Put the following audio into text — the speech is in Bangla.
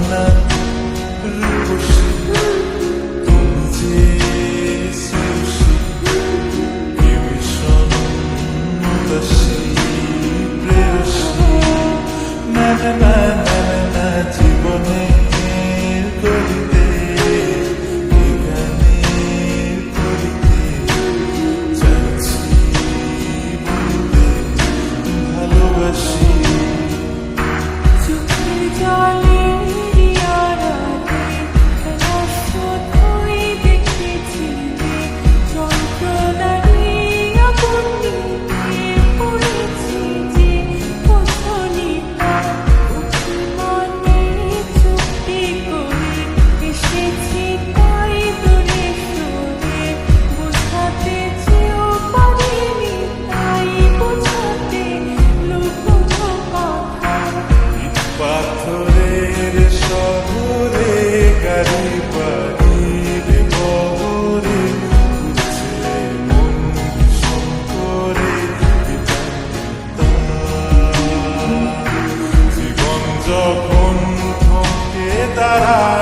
না রূপসী, তুমি যে শ্রেয়সী, কি ভীষণ উদাসী প্রেয়সী। না না না না না জীবনের গলিতে গানের কলিতে চাইছি বলতে ভালোবাসি। চোখের জলের আড়ালে নশ্বর হয়ে দেখেছিলে যন্ত্রণারে আগুন নিয়ে পড়েছি যে কোথনিকা। মনে চুপটি করে এসেছি তাই দূরে সরে, বোঝাতে চেয়েও পারিনি তাই বোঝাতে লুকোনো কথা। ইট পাথরের শহরে গাড়ি বাড়ির বহরে ঘুরছে মন ভীষণ করে জীবন যখন থমকে দাঁড়ায়